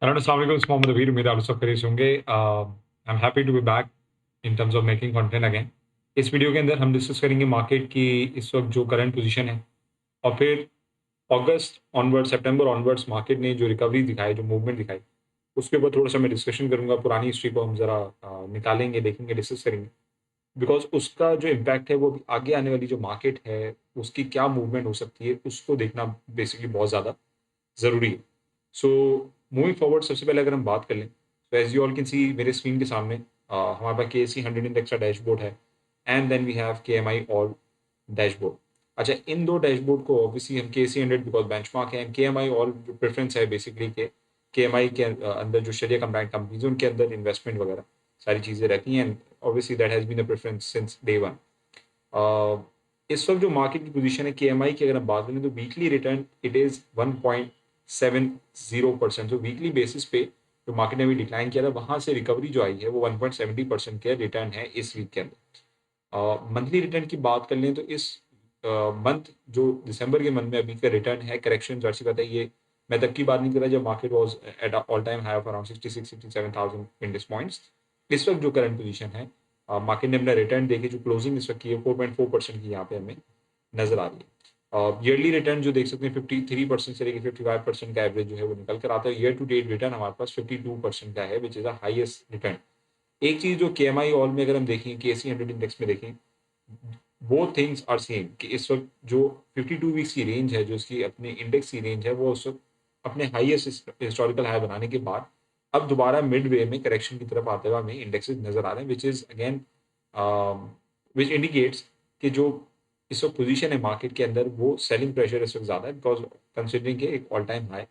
Hello अस्सलाम वालेकुम, इस मोहम्मद अबीर, उम्मीद है आप सब खैरियत से होंगे। I am happy to be back in terms of making content again. इस वीडियो के अंदर हम डिस्कस करेंगे मार्केट की इस वक्त जो करंट पोजीशन है, और फिर अगस्त ऑनवर्ड, सितंबर ऑनवर्ड्स मार्केट ने जो रिकवरी दिखाई, जो मूवमेंट दिखाई, उसके ऊपर थोड़ा सा मैं डिस्कशन करूंगा। पुरानी हिस्ट्री को हम ज़रा निकालेंगे, देखेंगे, डिस्कस करेंगे, बिकॉज उसका जो इम्पैक्ट है वो अभी आगे आने वाली जो मार्केट है उसकी क्या मूवमेंट हो सकती है उसको देखना बेसिकली बहुत ज़्यादा ज़रूरी है। सो मूविंग फॉरवर्ड, सबसे पहले अगर हम बात कर लें तो as you all can see मेरे स्क्रीन के सामने हमारे पास KSE 100 इंडेक्स का डैशबोर्ड है, and then we have KMI all dashboard. अच्छा, इन दो डैशबोर्ड को ऑब्वियसली हम KSE 100 बिकॉज बेंचमार्क है, एंड KMI ऑल जो प्रेफरेंस है बेसिकली के KMI के अंदर जो शरिया कंप्लाइंट कंपनीज है उनके अंदर इन्वेस्टमेंट वगैरह सारी चीज़ें रहती हैं, and obviously that has been a preference since day one. इस वक्त जो मार्केट की पोजीशन है KMI की, अगर हम बात करें तो वीकली रिटर्न इट इज़ 1.70%। जो वीकली बेसिस पे जो मार्केट ने अभी डिक्लाइन किया था, वहाँ से रिकवरी जो आई है वो 1.70% के रिटर्न है इस वीक के अंदर। मंथली रिटर्न की बात कर लें तो इस मंथ जो दिसंबर के मंथ में अभी का रिटर्न है, करेक्शन जैसी पता है, ये मैं तब की बात नहीं कर रहा जब market was at all time high of around 66-67,000 index points. इस वक्त जो करंट पोजीशन है, मार्केट ने अपना रिटर्न देखे जो क्लोजिंग इस वक्त की है 4.4% की यहाँ पे हमें नजर आ रही है। ईयरली रिटर्न जो देख सकते हैं 53% से लेकर 55% का एवरेज जो है वो निकल कर आता है। ईयर टू डेट रिटर्न हमारे पास 52% का है, which is a highest return. एक चीज़ जो KMI ऑल में अगर हम देखें, KSE 100 इंडेक्स में देखें, वो थिंग्स आर सेम कि इस वक्त जो 52 वीक्स की रेंज है, जो इसकी अपने इंडेक्स की रेंज है, वो उस वक्त अपने हाईएस्ट हिस्टोरिकल हाई बनाने के बाद अब दोबारा मिड वे में करेक्शन की तरफ आते हुए हमें इंडेक्सेस नजर आ रहे हैं, which is again which indicates कि जो इस वक्त पोजीशन है मार्केट के अंदर वो सेलिंग प्रेशर इस वक्त ज़्यादा है, बिकॉज कंसिडरिंग के एक ऑल टाइम हाई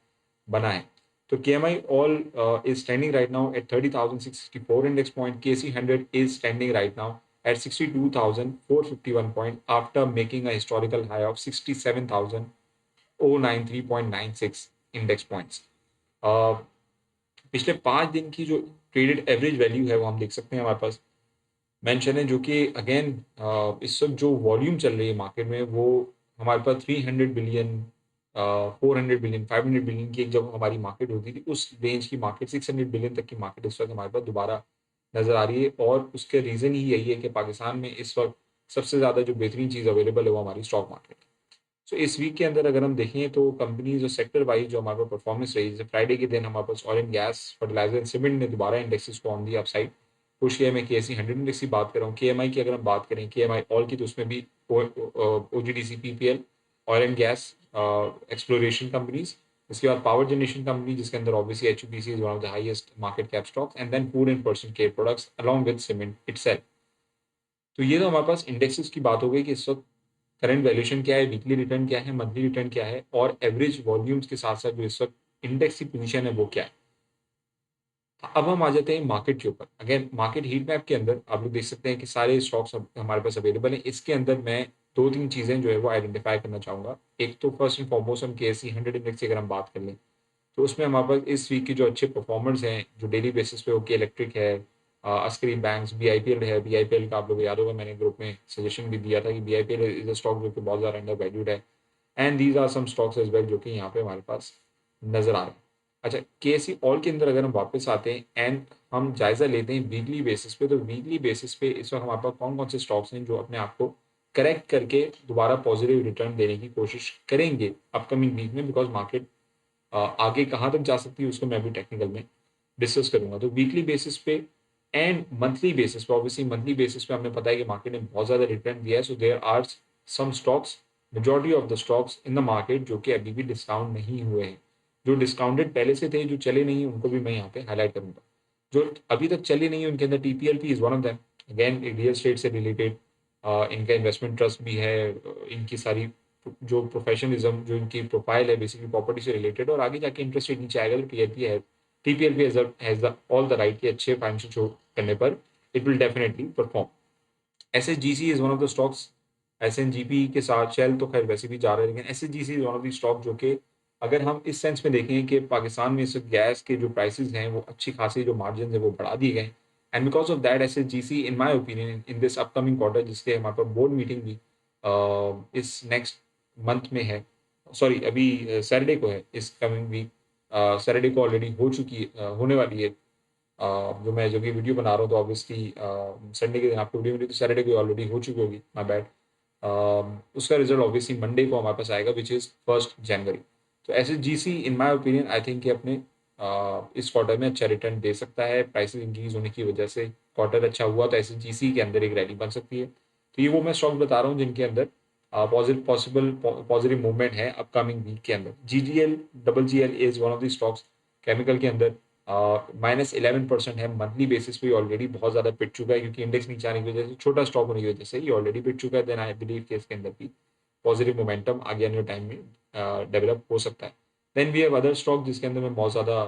बना है। तो KMI all is standing right now at 30,664 index point. KC 100 is standing right now at 62,451 point after making a historical high of 67,093.96 index points. पिछले 5 दिन की जो ट्रेडेड एवरेज वैल्यू है वो हम देख सकते हैं हमारे पास मेंशन है, जो कि अगेन इस वक्त जो वॉल्यूम चल रही है मार्केट में वो हमारे पास 300 बिलियन, 400 बिलियन, 500 बिलियन की एक जब हमारी मार्केट होती थी, उस रेंज की मार्केट 600 बिलियन तक की मार्केट इस वक्त हमारे पास दोबारा नज़र आ रही है। और उसके रीज़न ही यही है कि पाकिस्तान में इस वक्त सबसे ज़्यादा जो बेहतरीन चीज़ अवेलेबल है वो हमारी स्टॉक मार्केट है। सो इस वीक के अंदर अगर हम देखें तो कंपनीज और सेक्टर वाइज जो हमारे पास परफॉर्मेंस रही, जैसे फ्राइडे के दिन हमारे पास oil and gas, fertiliser and cement ने दोबारा इंडेक्सेस को ऑन दी अपसाइड पुश किया। मैं KSE 100 इंडेक्स की बात कर रहा हूँ। KMI की अगर हम बात करें, KMI ऑल की, तो उसमें भी OGDC, PPL, oil and gas, exploration companies, इसके बाद पावर जनरेशन कंपनी जिसके अंदर obviously HPC is one of the highest market cap stocks, and then food and personal care products along with cement itself. तो ये तो हमारे पास indexes की बात हो गई कि इस वक्त करंट वैल्यूएशन क्या है, वीकली रिटर्न क्या है, मंथली रिटर्न क्या है, और एवरेज वॉल्यूम्स के साथ साथ जो इस वक्त इंडेक्स की पोजीशन है वो क्या है। अब हम आ जाते हैं मार्केट के ऊपर। अगेन मार्केट हीट मैप के अंदर आप लोग देख सकते हैं कि सारे स्टॉक्स हमारे पास अवेलेबल हैं। इसके अंदर मैं दो तीन चीज़ें जो है वो आइडेंटिफाई करना चाहूँगा। एक तो फर्स्ट एंड फॉरमोस्ट हम KSE 100 इंडेक्स की अगर हम बात कर लें तो उसमें हमारे पास इस वीक के जो अच्छे परफॉर्मर्स हैं जो डेली बेसिस पे, ओके इलेक्ट्रिक है, अस्करी बैंक्स, BIPL है। BIPL का आप लोग याद होगा, मैंने ग्रुप में सजेशन भी दिया था कि BIPL इज अ स्टॉक जो कि बहुत ज़्यादा अंडर वैल्यूड है, and these are some stocks as well जो कि यहाँ पे हमारे पास नज़र आ रहे हैं। अच्छा, KSE ऑल के अंदर अगर हम वापस आते हैं एंड हम जायज़ा लेते हैं वीकली बेसिस पे, तो वीकली बेसिस पे इस वक्त हमारे पास कौन कौन से स्टॉक्स हैं जो अपने आप को करेक्ट करके दोबारा पॉजिटिव रिटर्न देने की कोशिश करेंगे अपकमिंग वीक में, बिकॉज मार्केट आगे कहाँ तक जा सकती है उसको मैं भी टेक्निकल में डिस्कस करूंगा। तो वीकली बेसिस पे एंड मंथली बेसिस पे, ऑब्वियसली मंथली बेसिस पे हमने पता है कि मार्केट ने बहुत ज़्यादा रिटर्न दिया है, so there are some stocks, majority of the stocks in the market जो कि अभी भी डिस्काउंट नहीं हुए हैं। जो डिस्काउंटेड पहले से थे, जो चले नहीं, उनको भी मैं यहाँ पे हाईलाइट करूंगा। जो अभी तक चले नहीं उनके अंदर TPLP is one of them. Again real estate से रिलेटेड इनका इन्वेस्टमेंट ट्रस्ट भी है, इनकी सारी जो प्रोफेशनलिज्म, जो इनकी प्रोफाइल है बेसिकली प्रॉपर्टी से रिलेटेड, और आगे जाके इंटरेस्ट रेट नीचे आएगा तो TPLP has the all the right कि अच्छे फाइनेंशियल शो करने पर it will definitely perform. SSGC is one of the stocks, SNGP के साथ शेल तो खैर वैसे भी जा रहे हैं, लेकिन SSGC is one of the stock जो कि अगर हम इस सेंस में देखें कि पाकिस्तान में इस गैस के जो प्राइसेस हैं वो अच्छी खासी जो मार्जिन है वो बढ़ा दिए गए, and because of that SSGC in my opinion in this upcoming quarter, जिसके हमारे पास बोर्ड मीटिंग भी इस नेक्स्ट मंथ में है, सॉरी अभी सैटरडे को है, इस कमिंग वीक सैटरडे को ऑलरेडी हो चुकी होने वाली है। जो कि वीडियो बना रहा हूँ तो ऑब्वियसली संडे के दिन आपको वीडियो मिली तो सैटरडे को ऑलरेडी हो चुकी होगी, माय बैड। उसका रिजल्ट ऑब्वियसली मंडे को हमारे पास आएगा, विच इज़ 1 जनवरी। तो ऐसे GC in my opinion I think कि अपने इस क्वार्टर में अच्छा रिटर्न दे सकता है। प्राइसेस इंक्रीज होने की वजह से क्वार्टर अच्छा हुआ तो ऐसे जीसी के अंदर एक रैली बन सकती है। तो ये वो मैं स्टॉक बता रहा हूँ जिनके अंदर पॉजिटिव मूवमेंट है अपकमिंग वीक के अंदर। GGL double G L is one of the stocks chemical के अंदर -11% है। मंथली बेसिस पे ऑलरेडी बहुत ज़्यादा पिट चुका है क्योंकि इंडेक्स नीचे आने की वजह से, छोटा स्टॉक होने की वजह से ये ऑलरेडी पिट चुका है। देन आई बिलीव कि इसके अंदर भी पॉजिटिव मोमेंटम आगे आने टाइम में डेवलप हो सकता है। Then we have other stock जिसके अंदर मैं बहुत ज़्यादा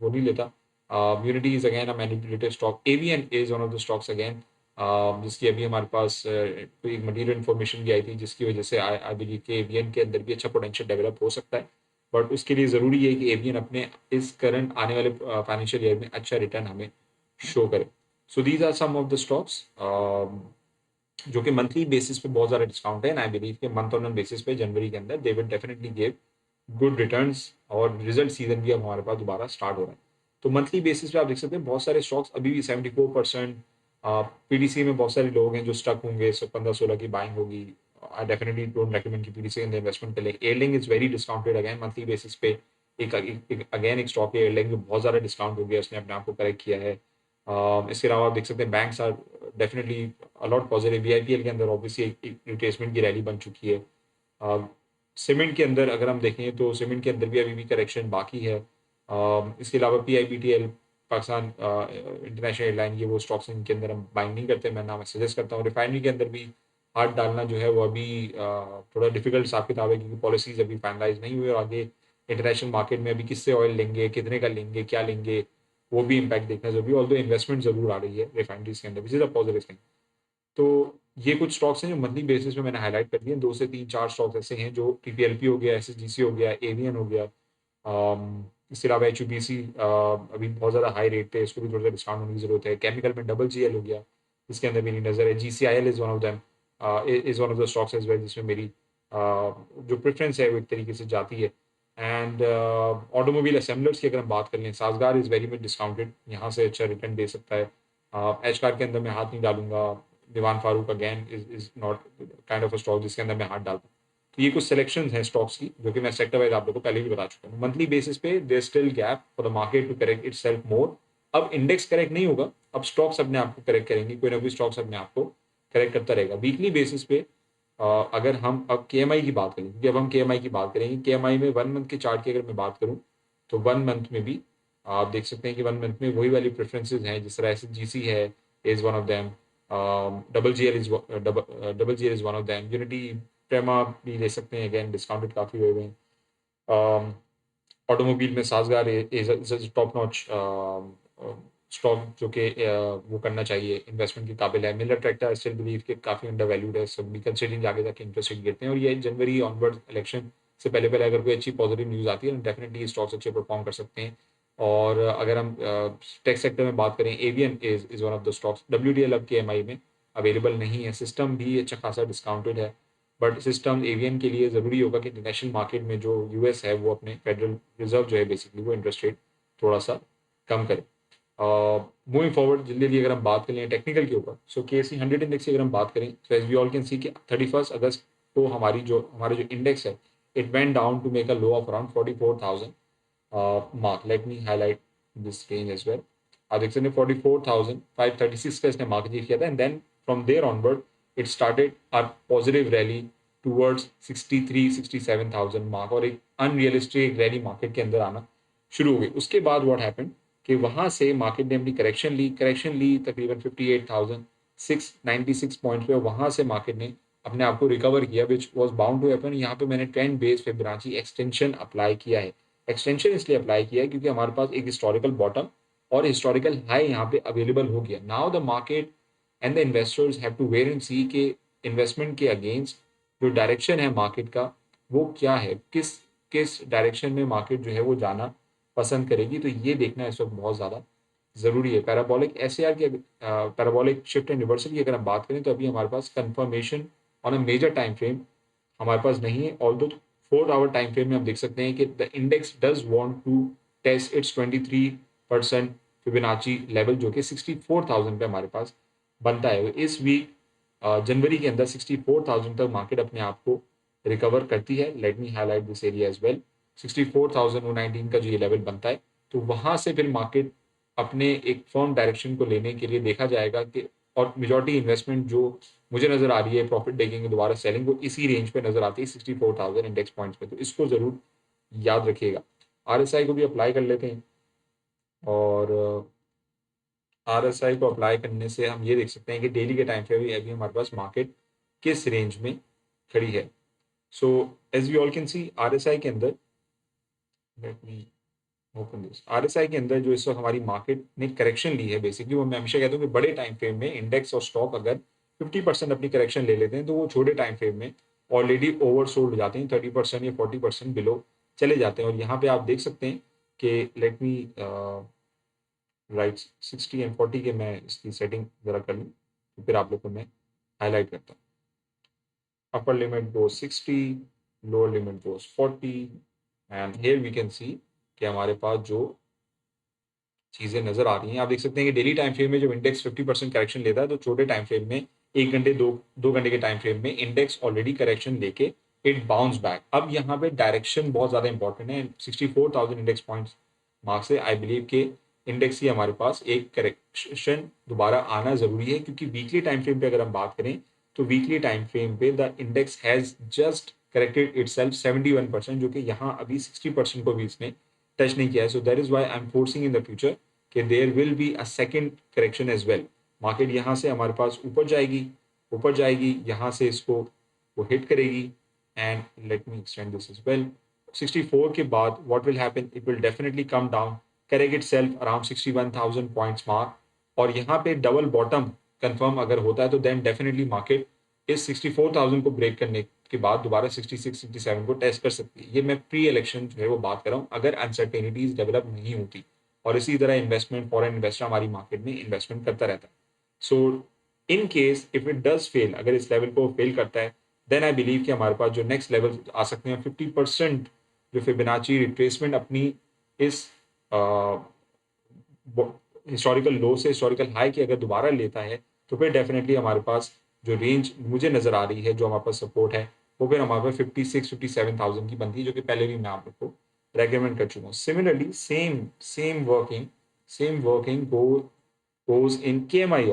वो नहीं लेता। Unity is again a manipulated stock. AVN is one of the stocks again जिसकी अभी हमारे पास कोई मटीरियल इन्फॉर्मेशन भी आई थी जिसकी वजह से आई बिलीव कि एवीएन के अंदर भी अच्छा पोटेंशियल डेवलप हो सकता है। बट उसके लिए ज़रूरी है कि एवीएन अपने इस करंट आने वाले फाइनेंशियल ईयर में अच्छा रिटर्न हमें शो करे। So these are some of the stocks जो कि मंथली बेसिस पे बहुत ज़्यादा डिस्काउंट है एंड आई बिलीव कि मंथ ऑन मंथ बेसिस पे जनवरी के अंदर they will definitely give good returns और रिजल्ट सीजन भी अब हमारे पास दोबारा स्टार्ट हो रहा है। तो मंथली बेसिस पे आप देख सकते हैं बहुत सारे स्टॉक्स अभी भी 74%। पीडीसी में बहुत सारे लोग हैं जो स्टक होंगे, 15-16 की बाइंग होगी। आई डेफिनेटली डोंट रेकमेंड कि पीडीसी के अंदर इन्वेस्टमेंट करें। Airlink is very discounted again monthly basis पे। एक स्टॉक है एयरलिंक जो बहुत ज़्यादा डिस्काउंट हो गया, उसने अपने आप को करेक्ट किया है। इसके अलावा आप देख सकते हैं banks are definitely a lot positive. BIPL के अंदर ऑब्वियसली एक रिट्रेसमेंट की रैली बन चुकी है। सीमेंट के अंदर अगर हम देखें तो सीमेंट के अंदर भी अभी भी करेक्शन बाकी है। इसके अलावा पीआईबीटीएल पाकिस्तान इंटरनेशनल एयरलाइन, ये वो स्टॉक्स इनके अंदर हम बाइंग नहीं करते, मैं नाम सजेस्ट करता हूँ। रिफाइनरी के अंदर भी हाथ डालना जो है वो अभी थोड़ा डिफिकल्ट हिसाब किताब है क्योंकि पॉलिसीज अभी फाइनलाइज नहीं हुई और आगे इंटरनेशनल मार्केट में अभी किससे ऑयल लेंगे, कितने का लेंगे, क्या लेंगे, वो भी इम्पैक्ट देखना जरूरी है। ऑल्दो इन्वेस्टमेंट जरूर आ रही है रिफाइनरीज के अंदर, which is a positive thing. तो ये कुछ स्टॉक्स हैं जो मंथली बेसिस पे मैंने हाईलाइट कर दिए। 2 से 3 4 स्टॉक्स ऐसे हैं जो टीपीएलपी हो गया, एसएसजीसी हो गया, एवियन हो गया। इसके अलावा एचयूबीसी अभी बहुत ज़्यादा हाई रेट पे, इसको भी थोड़ा सा डिस्काउंट होने की जरूरत है। केमिकल में डबल जीएल हो गया, इसके अंदर मेरी नज़र है। GCIL is one of them, is one of the stocks as well जिसमें मेरी जो प्रेफरेंस है वो एक तरीके से जाती है। एंड ऑटोमोबाइल असेंबलर्स की अगर हम बात कर लें, साजगार इज़ वेरी मच डिस्काउंटेड, यहाँ से अच्छा रिटर्न दे सकता है। एच कार के अंदर मैं हाथ नहीं डालूंगा। Dewan Farooq again is not kind of a stock जिसके अंदर मैं हाथ डालता हूँ। तो ये कुछ सिलेक्शन हैं स्टॉक्स की जो कि मैं सेक्टर वाइज आप लोगों को पहले भी बता चुका हूँ। मंथली बेसिस पे there still gap for the market to correct itself more. अब इंडेक्स करेक्ट नहीं होगा, अब स्टॉक्स अपने आप को करेक्ट करेंगे, कोई ना कोई स्टॉक्स अपने आप को करेक्ट करता रहेगा। वीकली बेसिस पे अगर हम अब के की बात करें, क्योंकि अब हम के की बात करेंगे, के में 1 मंथ के चार्ट की अगर मैं बात करूँ तो 1 मंथ में भी आप देख सकते हैं कि 1 मंथ में वही वाली प्रेफरेंसेज हैं जिस तरह से जीसी है, is one of them. Double G L is one of them. Unity प्रेमा भी ले सकते हैं, अगेन डिस्काउंटेड काफ़ी हुए हुए हैं। ऑटोमोबाइल में साजगार इज टॉप नॉच स्टॉक जो कि वो करना चाहिए, इन्वेस्टमेंट के काबिल है। मिलर ट्रैक्टर स्टिल बिलीव कि काफ़ी अंडर वैल्यूड है, सब भी कंसिडरिंग आगे जाके इंटरेस्ट रेट गिरते हैं। और ये जनवरी ऑनवर्ड इलेक्शन से पहले पहले अगर कोई अच्छी पॉजिटिव न्यूज़ आती है तो डेफिनेटली स्टॉक्स अच्छे परफॉर्म कर सकते हैं। और अगर हम टेक सेक्टर में बात करें, avian is one of the stocks. W अब के में अवेलेबल नहीं है। सिस्टम भी अच्छा खासा डिस्काउंटेड है, बट सिस्टम एवियन के लिए ज़रूरी होगा कि इंटरनेशनल मार्केट में जो यूएस है वो अपने फेडरल रिजर्व जो है बेसिकली वो इंटरेस्ट रेट थोड़ा सा कम करे। मूविंग फॉरवर्ड जल्दी जल्दी अगर हम बात करें टेक्निकल के ऊपर, सो KSE 100 इंडेक्स की अगर हम बात करें तो as we all can see कि 31 अगस्त को हमारा जो इंडेक्स है it went down to make a low of around 44,000 mark. Let me highlight this range as well. आप देख सकते हैं 44,536 का इसने मार्क अचीव किया था and then from there onward it started a positive rally towards 63-67,000 mark और एक अनरियलिस्टिक रैली मार्केट के अंदर आना शुरू हो गई। उसके बाद व्हाट हैपेंड कि वहाँ से मार्केट ने अपनी करेक्शन ली तकरीबन 58,696 पॉइंट्स पे। वहाँ से मार्केट ने अपने आप को रिकवर किया which was bound to happen. यहाँ पे मैंने trend base Fibonacci extension apply किया है। एक्सटेंशन इसलिए अप्लाई किया है क्योंकि हमारे पास एक हिस्टोरिकल बॉटम और हिस्टोरिकल हाई यहाँ पे अवेलेबल हो गया। Now the market and the investors have to wait and see के इन्वेस्टमेंट के अगेंस्ट जो डायरेक्शन है मार्केट का वो क्या है, किस किस डायरेक्शन में मार्केट जो है वो जाना पसंद करेगी। तो ये देखना इस वक्त बहुत ज़्यादा ज़रूरी है। पैराबोलिक SAR की पैराबोलिक शिफ्ट एंड रिवर्सल की अगर हम बात करें तो अभी हमारे पास confirmation on a major time frame हमारे पास नहीं है। ऑल्दो 4 आवर टाइम फ्रेम में हम देख सकते हैं कि the index does want to test its 23% Fibonacci level, जो कि 64,000 पे हमारे पास बनता है। इस वीक जनवरी के अंदर 64,000 तक मार्केट अपने आप को रिकवर करती है। Let me highlight this area as well. 64,119 का जो ये लेवल बनता है, तो वहां से फिर मार्केट अपने एक फर्म डायरेक्शन को लेने के लिए देखा जाएगा कि, और मेजॉरिटी इन्वेस्टमेंट जो मुझे नजर आ रही है प्रॉफिट टेकिंग दोबारा सेलिंग, वो इसी रेंज पे नजर आती है 64,000 इंडेक्स पॉइंट्स पे। तो इसको जरूर याद रखिएगा। आरएसआई को भी अप्लाई कर लेते हैं, और आरएसआई को अप्लाई करने से हम ये देख सकते हैं कि डेली के टाइम पे भी अभी हमारे पास मार्केट किस रेंज में खड़ी है। So as we all can see, RSI के अंदर, let me open this, RSI के अंदर जो इस वक्त हमारी मार्केट ने करेक्शन ली है, बेसिकली वो मैं हमेशा कहता हूँ कि बड़े टाइम फ्रेम में इंडेक्स और स्टॉक अगर 50% अपनी करेक्शन ले लेते हैं, तो वो छोटे टाइम फ्रेम में ऑलरेडी ओवरसोल्ड हो जाते हैं, 30% या 40% बिलो चले जाते हैं। और यहाँ पे आप देख सकते हैं कि लेट मी राइट 60 एंड 40 के मैं इसकी सेटिंग ज़रा कर लूँ, तो फिर आप लोग को मैं हाईलाइट करता हूँ। Upper limit goes 60, lower limit goes 40, and here we can see कि हमारे पास जो चीज़ें नज़र आ रही हैं, आप देख सकते हैं कि डेली टाइम फ्रेम में जब इंडेक्स 50% करेक्शन लेता है, तो छोटे टाइम फ्रेम में 1 घंटे 2 घंटे के टाइम फ्रेम में इंडेक्स ऑलरेडी करेक्शन लेके इट बाउंस बैक। अब यहाँ पे डायरेक्शन बहुत ज़्यादा इंपॉर्टेंट है। 64,000 इंडेक्स पॉइंट्स मार्क से आई बिलीव के इंडेक्स की हमारे पास एक करेक्शन दोबारा आना ज़रूरी है, क्योंकि वीकली टाइम फ्रेम पे अगर हम बात करें, तो वीकली टाइम फ्रेम पे the index has just corrected itself 71%, जो कि यहाँ अभी 60% को भी इसने टच नहीं किया है। So that is why I am forcing in the future कि there will be a second correction as well. Market यहाँ से हमारे पास ऊपर जाएगी, यहाँ से इसको वो हिट करेगी, and let me extend this as well. 64 के बाद what will happen, it will definitely come down, correct itself around 61,000 points mark, और यहाँ पे डबल बॉटम कंफर्म अगर होता है, तो देन डेफिनेटली मार्केट इस 64,000 को ब्रेक करने के बाद दोबारा 66 67 को टेस्ट कर सकती है। ये मैं प्री इलेक्शन जो है वो बात कर रहा हूँ, अगर अनसर्टेनिटीज डेवलप नहीं होती, और इसी तरह इन्वेस्टमेंट, फॉरेन इन्वेस्टर हमारी मार्केट में इन्वेस्टमेंट करता रहता है। So in case if it does fail, अगर इस लेवल को फेल करता है, देन आई बिलीव कि हमारे पास जो नेक्स्ट लेवल आ सकते हैं 50% जो फिबोनाची रिट्रेसमेंट अपनी इस हिस्टोरिकल लो से हिस्टोरिकल हाई की अगर दोबारा लेता है, तो फिर डेफिनेटली हमारे पास जो रेंज मुझे नज़र आ रही है, जो हमारे पास सपोर्ट है, वो फिर हमारे पास 56-57,000 की बनती है, जो कि पहले भी मैं आप लोग को रेकमेंड कर चुका हूँ। Similarly same working goes in के एम आई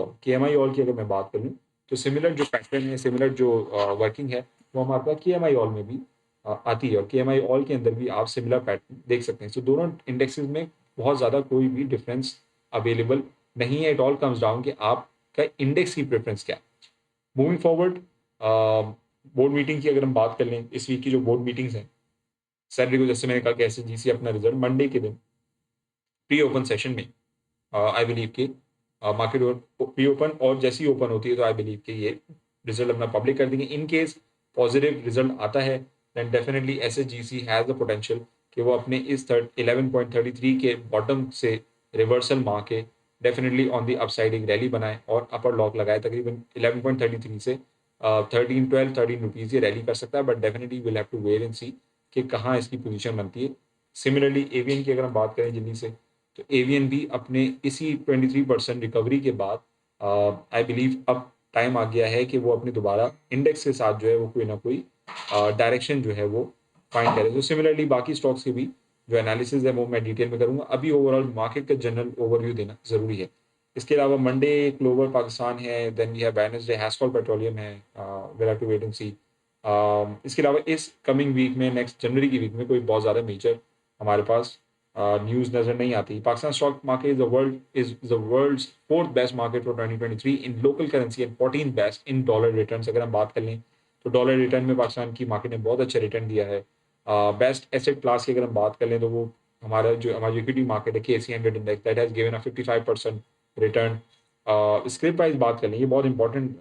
ऑल की अगर मैं बात करूँ, तो सिमिलर जो पैटर्न है, सिमिलर जो वर्किंग है, वो हमारे पास के एम आई ऑल में भी आती है, और के एम आई ऑल के अंदर भी आप सिमिलर पैटर्न देख सकते हैं। सो दोनों इंडेक्सेस में बहुत ज़्यादा कोई भी डिफरेंस अवेलेबल नहीं है। इट ऑल कम्स डाउन कि आपका इंडेक्स की प्रेफरेंस क्या है। मूविंग फॉरवर्ड, बोर्ड मीटिंग की अगर हम बात कर लें, इस वीक की जो बोर्ड मीटिंग्स हैं, सैटरडे को जैसे मैंने कहा कि एसएचजीसी अपना रिजल्ट मंडे के दिन प्री ओपन सेशन में आई बिलीव कि मार्केट प्री ओपन, और जैसी ओपन होती है तो आई बिलीव कि ये रिजल्ट अपना पब्लिक कर देंगे। इन केस पॉजिटिव रिजल्ट आता है, then definitely SHGC has the potential कि वो अपने इस 11.33 के बॉटम से रिवर्सल मार के डेफिनेटली ऑन दी अपसाइड एक रैली बनाए और अपर लॉक लगाए तकरीबन 11.33 से 13 रुपीज़ ये रैली कर सकता है, but definitely will have to wait and see कि कहाँ इसकी पोजीशन बनती है। सिमिलरली एवीएन की अगर हम बात करें जल्दी से, तो एवीएन भी अपने इसी 23% रिकवरी के बाद आई बिलीव अब टाइम आ गया है कि वो अपने दोबारा इंडेक्स के साथ जो है वो कोई ना कोई डायरेक्शन जो है वो फाइंड करे। तो सिमिलरली बाकी स्टॉक्स के भी जो एनालिसिस है वो मैं डिटेल में करूँगा। अभी ओवरऑल मार्केट का जनरल ओवरव्यू देना ज़रूरी है। इसके अलावा मंडे क्लोवर पाकिस्तान है, then we have Wednesday Hascol petroleum है, will have to wait and see. इसके अलावा इस कमिंग वीक में, नेक्स्ट जनवरी की वीक में कोई बहुत ज़्यादा मेजर हमारे पास न्यूज़ नज़र नहीं आती। Pakistan stock market is the world's fourth best market for 2023 in local currency and 14 best in dollar returns. अगर हम बात कर लें, तो डॉलर रिटर्न में पाकिस्तान की मार्केट ने बहुत अच्छा रिटर्न दिया है। बेस्ट एसेट क्लास की अगर हम बात कर लें, तो वो हमारी इक्विटी मार्केट है KC 100 index, that has given a 55% return. Script price बात कर लें, ये बहुत इंपॉर्टेंट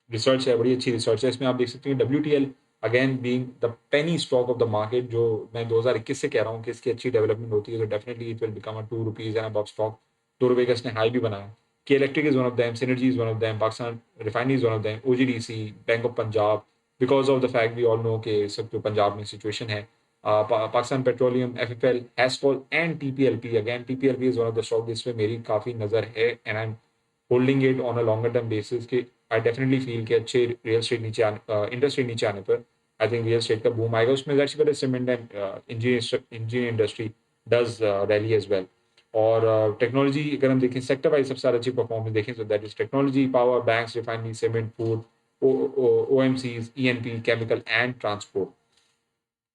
रिसर्च है, बड़ी अच्छी रिसर्च है। इसमें आप देख सकते हैं WTL again being the penny stock of the market, जो मैं 2021 से कह रहा हूँ कि इसकी अच्छी डेवलपमेंट होती है, तो definitely it will become a 2 rupees and above stock. 2 रुपये का इसने हाई भी बनाया। K electric is one of them, Synergy is one of them, Pakistan refinery is one of them, OGDC, bank of Punjab, because of the fact we all know कि सब जो पंजाब में situation है, Pakistan petroleum, FFL, Hascol and TPLP, again TPLP is one of the stock जिसमें मेरी काफ़ी नज़र है and I am holding it on a longer term basis कि आई डेफिनेटली फील कि अच्छे रियल स्टेट नीचे आने, इंडस्ट्री नीचे आने पर आई थिंक रियल स्टेट का बूम आएगा। उसमें जाहिर सी बात है cement and engineering industry does rally as well. और टेक्नोलॉजी अगर हम देखें सेक्टर वाइज सबसे अच्छी परफॉर्मेंस देखें तो that is technology, power, banks, refinery, cement, food, OMCs, ENP, chemical and transport.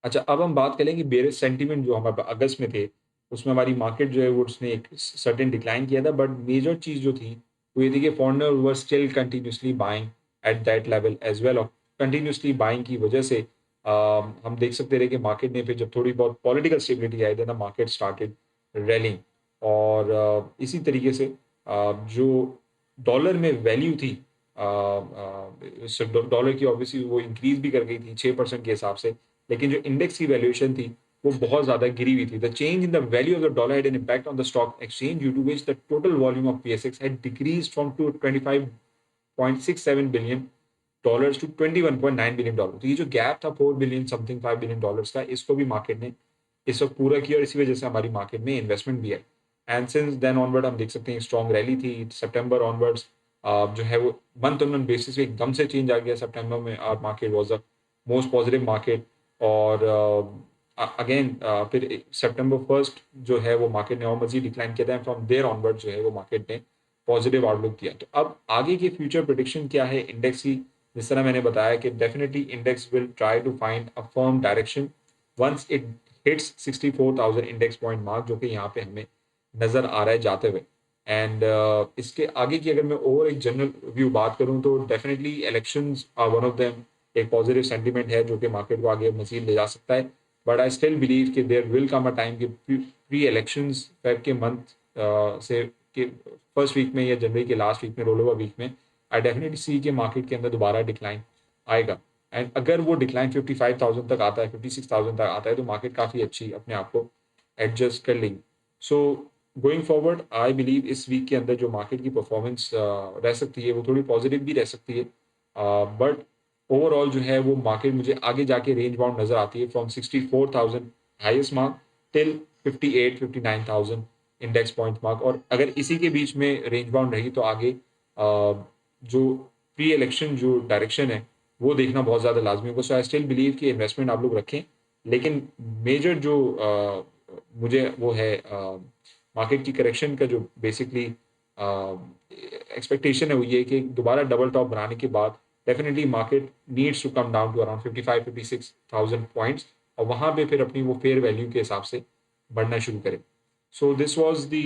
अच्छा, अब हम बात करें कि बेरिश सेंटीमेंट जो हमारे अगस्त में थे, उसमें हमारी मार्केट जो है वो उसने एक सर्टेन डिक्लाइन किया था, बट मेजर चीज़ जो थी वो ये थी कि foreigner were still continuously buying at that level as well. और कंटिन्यूसली बाइंग की वजह से हम देख सकते रहे कि मार्केट ने फिर जब थोड़ी बहुत पॉलिटिकल स्टेबिलिटी आई then the market started rallying. और इसी तरीके से जो डॉलर में वैल्यू थी, डॉलर की ऑब्वियसली वो इंक्रीज भी कर गई थी 6% के हिसाब से, लेकिन जो इंडेक्स की वैल्यूएशन थी वो बहुत ज़्यादा गिरी हुई थी। The change in the value of the dollar had an impact on the stock exchange due to which the total volume of PSX had decreased from to 25.67 billion dollars to 21.9 billion dollar. तो ये जो gap था 4 billion something 5 billion dollars का, इसको भी market ने इस वक्त पूरा किया और इसी वजह से हमारी मार्केट में इन्वेस्टमेंट भी है। एंड सिंस देन ऑनवर्ड हम देख सकते हैं स्ट्रॉन्ग रैली थी सितंबर ऑनवर्ड्स। जो है वो मंथ ऑन मंथ बेसिस पे एकदम से चेंज आ गया सितंबर में। Our market was the most positive market. और अगेन फिर सितंबर 1 जो है वो मार्केट ने और मजीद डिक्लाइन किया था, फ्रॉम देयर ऑनवर्ड जो है वो मार्केट ने पॉजिटिव आउटलुक दिया। तो अब आगे की फ्यूचर प्रिडिक्शन क्या है इंडेक्स की, जिस तरह मैंने बताया कि definitely index will try to find a firm direction once it hits 64,000 index point mark, जो कि यहाँ पे हमें नज़र आ रहा है जाते हुए। एंड इसके आगे की अगर मैं ओवर एक जनरल व्यू बात करूँ तो definitely elections are one of them. एक पॉजिटिव सेंटीमेंट है जो कि मार्केट को आगे मजीद ले जा सकता है। बट आई स्टिल बिलीव कि there will come a time कि प्री इलेक्शंस फेब के मंथ से के फर्स्ट वीक में या जनवरी के लास्ट वीक में, रोल ओवर वीक में, आई डेफिनेटली सी के मार्केट के अंदर दोबारा डिक्लाइन आएगा। एंड अगर वो डिक्लाइन 55,000 तक आता है, 56,000 तक आता है, तो मार्केट काफ़ी अच्छी अपने आप को एडजस्ट कर लेगी। So going forward I believe इस वीक के अंदर जो मार्केट की परफॉर्मेंस रह सकती है वो थोड़ी पॉजिटिव भी रह सकती है। बट ओवरऑल जो है वो मार्केट मुझे आगे जाके रेंज बाउंड नज़र आती है from 64,000 highest mark till 58-59,000 index point mark. और अगर इसी के बीच में रेंज बाउंड रही तो आगे जो प्री इलेक्शन जो डायरेक्शन है वो देखना बहुत ज़्यादा लाजमी होगा। सो आई स्टिल बिलीव कि इन्वेस्टमेंट आप लोग रखें, लेकिन मेजर जो मुझे वो है मार्केट की करेक्शन का जो बेसिकली एक्सपेक्टेशन है वो ये कि दोबारा डबल टॉप बनाने के बाद definitely market needs to come down to around 55-56,000 points, और वहाँ पे फिर अपनी वो फेयर वैल्यू के हिसाब से बढ़ना शुरू करें। So this was the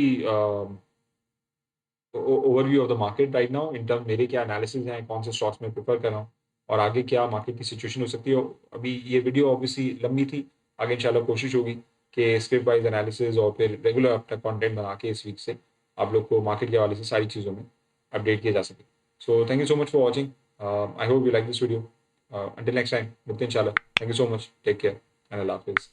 overview of the market right now in term मेरे क्या एनालिसिस हैं, कौन से स्टॉक्स में प्रेफर कर रहा हूँ और आगे क्या मार्केट की सिचुएशन हो सकती है। अभी ये वीडियो ऑब्वियसली लंबी थी, आगे इंशाल्लाह कोशिश होगी कि स्क्रिप्ट वाइज एनालिसिस और फिर रेगुलर अपना कंटेंट बना के इस वीक से आप लोग को मार्केट के हवाले से सारी चीज़ों में अपडेट किया जा सके। So thank you so much for watching. I hope you like this video. Until next time मिलते हैं इंशाल्लाह। Thank you so much, take care and अल्लाह हाफिज़।